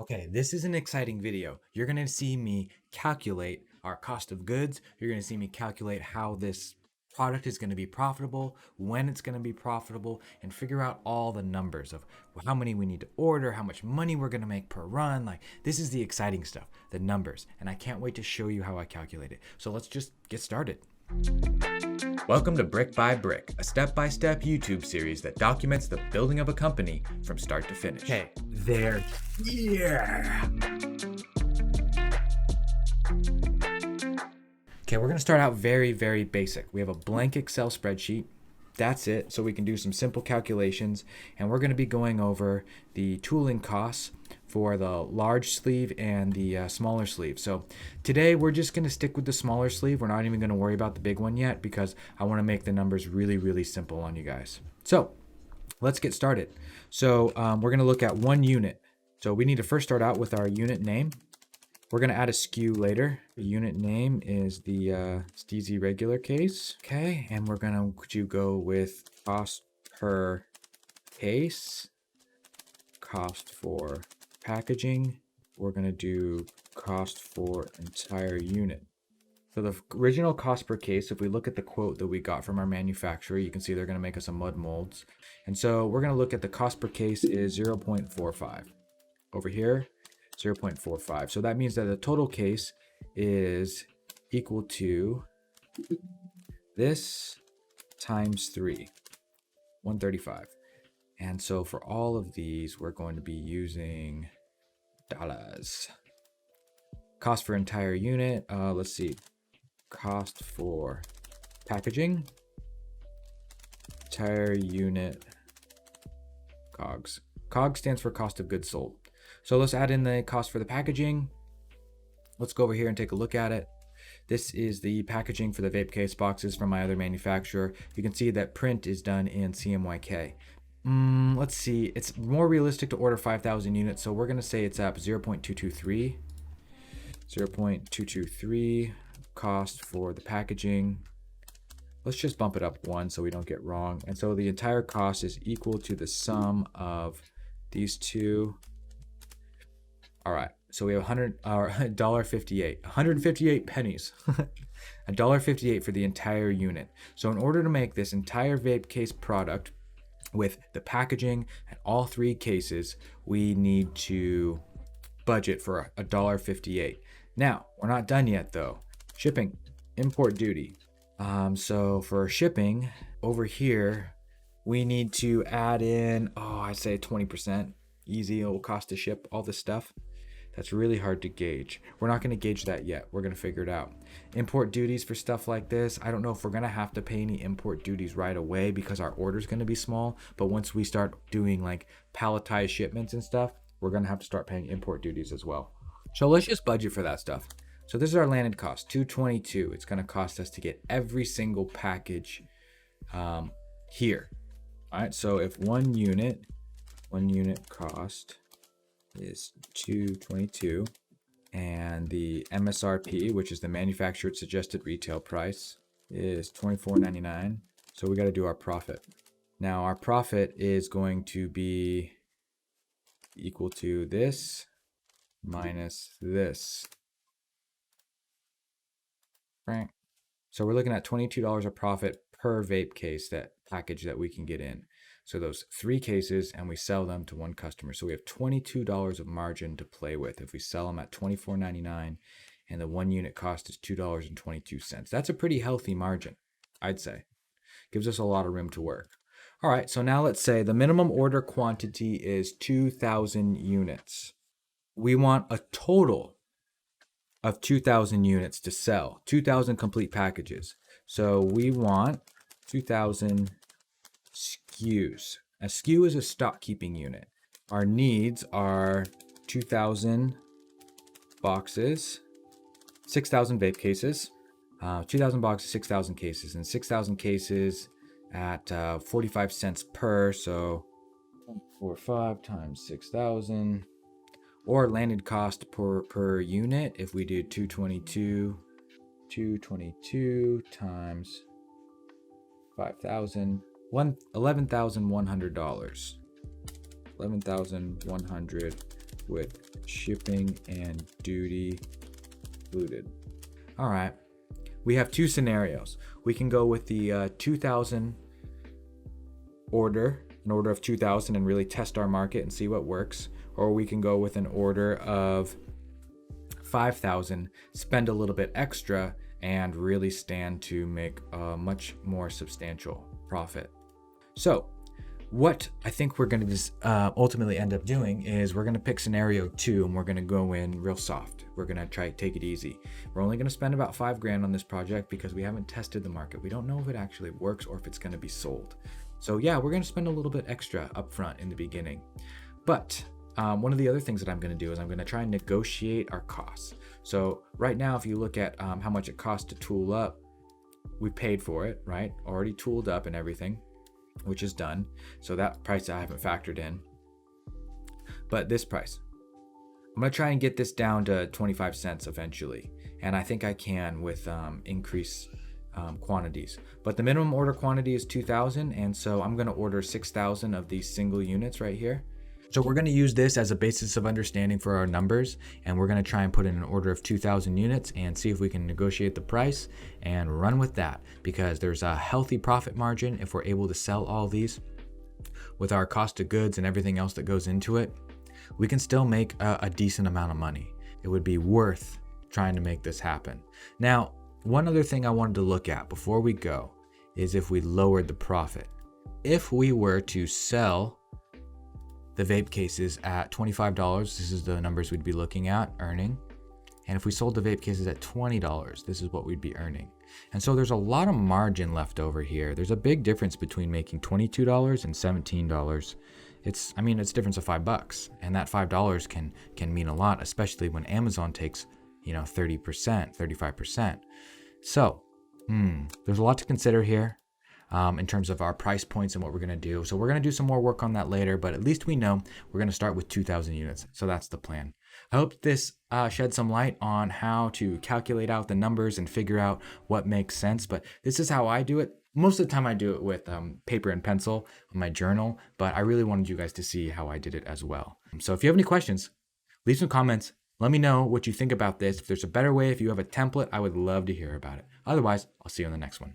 Okay, this is an exciting video. You're gonna see me calculate our cost of goods. You're gonna see me calculate how this product is gonna be profitable, when it's gonna be profitable, and figure out all the numbers of how many we need to order, how much money we're gonna make per run. Like, this is the exciting stuff, the numbers. And I can't wait to show you how I calculate it. So let's just get started. Welcome to Brick by Brick, a step-by-step YouTube series that documents the building of a company from start to finish. Okay, they're here. Okay, we're gonna start out very, very basic. We have a blank Excel spreadsheet. That's it, so we can do some simple calculations, and we're gonna be going over the tooling costs for the large sleeve and the smaller sleeve. So today we're just gonna stick with the smaller sleeve. We're not even gonna worry about the big one yet because I wanna make the numbers really, really simple on you guys. So let's get started. So we're gonna look at one unit. So we need to first start out with our unit name. We're gonna add a SKU later. The unit name is the Steezy regular case. Okay, and we're gonna go with cost per case, cost for packaging. We're gonna do cost for entire unit. So the original cost per case, if we look at the quote that we got from our manufacturer, you can see they're gonna make us some mud molds. And so we're gonna look at the cost per case is 0.45. Over here, 0.45. So that means that the total case is equal to this times 3, 135. And so for all of these, we're going to be using dollars. Cost for entire unit, let's see. Cost for packaging, entire unit, COGs. COGs stands for cost of goods sold. So let's add in the cost for the packaging. Let's go over here and take a look at it. This is the packaging for the vape case boxes from my other manufacturer. You can see that print is done in CMYK. Let's see, it's more realistic to order 5,000 units, so we're gonna say it's up 0.223. 0.223 cost for the packaging. Let's just bump it up 1 so we don't get wrong. And so the entire cost is equal to the sum of these two. All right, so we have $100.58, 158 pennies, $1.58 for the entire unit. So in order to make this entire vape case product with the packaging and all 3 cases, we need to budget for $1.58. Now, we're not done yet though. Shipping, import duty. So for shipping over here, we need to add in, I say 20%. Easy, it will cost to ship all this stuff. That's really hard to gauge. We're not gonna gauge that yet. We're gonna figure it out. Import duties for stuff like this. I don't know if we're gonna have to pay any import duties right away because our order's gonna be small. But once we start doing like palletized shipments and stuff, we're gonna have to start paying import duties as well. So let's just budget for that stuff. So this is our landed cost, $222. It's gonna cost us to get every single package here. All right, so if one unit cost is $222, and the MSRP, which is the manufacturer suggested retail price, is $24.99. So we got to do our profit. Now our profit is going to be equal to this minus this. Right. So we're looking at $22 of profit per vape case, that package that we can get in. So those 3 cases, and we sell them to one customer. So we have $22 of margin to play with if we sell them at $24.99, and the 1 unit cost is $2.22. That's a pretty healthy margin, I'd say. Gives us a lot of room to work. All right, so now let's say the minimum order quantity is 2,000 units. We want a total of 2,000 units to sell, 2,000 complete packages. So we want 2,000 SKUs. A SKU is a stock keeping unit. Our needs are 2,000 boxes, 6,000 vape cases, 2,000 boxes, 6,000 cases, and 6,000 cases at 45 cents per. So 4.5 times 6,000, or landed cost per unit. If we do 222 times 5,000, $11,100. $11,100 with shipping and duty included. All right, we have two scenarios. We can go with the 2,000 order, an order of 2,000, and really test our market and see what works. Or we can go with an order of 5,000, spend a little bit extra, and really stand to make a much more substantial profit. So what I think we're going to ultimately end up doing is we're going to pick scenario 2, and we're going to go in real soft. We're going to try to take it easy. We're only going to spend about $5,000 on this project because we haven't tested the market. We don't know if it actually works or if it's going to be sold. So yeah, we're going to spend a little bit extra up front in the beginning. But one of the other things that I'm going to do is I'm going to try and negotiate our costs. So right now, if you look at how much it costs to tool up, we paid for it, right? Already tooled up and everything, which is done. So that price I haven't factored in. But this price, I'm going to try and get this down to 25 cents eventually. And I think I can with increased quantities. But the minimum order quantity is 2,000. And so I'm going to order 6,000 of these single units right here. So we're going to use this as a basis of understanding for our numbers, and we're going to try and put in an order of 2,000 units and see if we can negotiate the price and run with that, because there's a healthy profit margin if we're able to sell all these. With our cost of goods and everything else that goes into it, we can still make a decent amount of money. It would be worth trying to make this happen. Now, one other thing I wanted to look at before we go is if we lowered the profit. If we were to sell the vape cases at $25, this is the numbers we'd be looking at earning. And if we sold the vape cases at $20, this is what we'd be earning. And so there's a lot of margin left over here. There's a big difference between making $22 and $17. It's a difference of $5, and that $5 can mean a lot, especially when Amazon takes 30%, 35%. So there's a lot to consider here. In terms of our price points and what we're going to do. So we're going to do some more work on that later, but at least we know we're going to start with 2,000 units. So that's the plan. I hope this shed some light on how to calculate out the numbers and figure out what makes sense. But this is how I do it. Most of the time I do it with paper and pencil on my journal, but I really wanted you guys to see how I did it as well. So if you have any questions, leave some comments. Let me know what you think about this. If there's a better way, if you have a template, I would love to hear about it. Otherwise, I'll see you on the next one.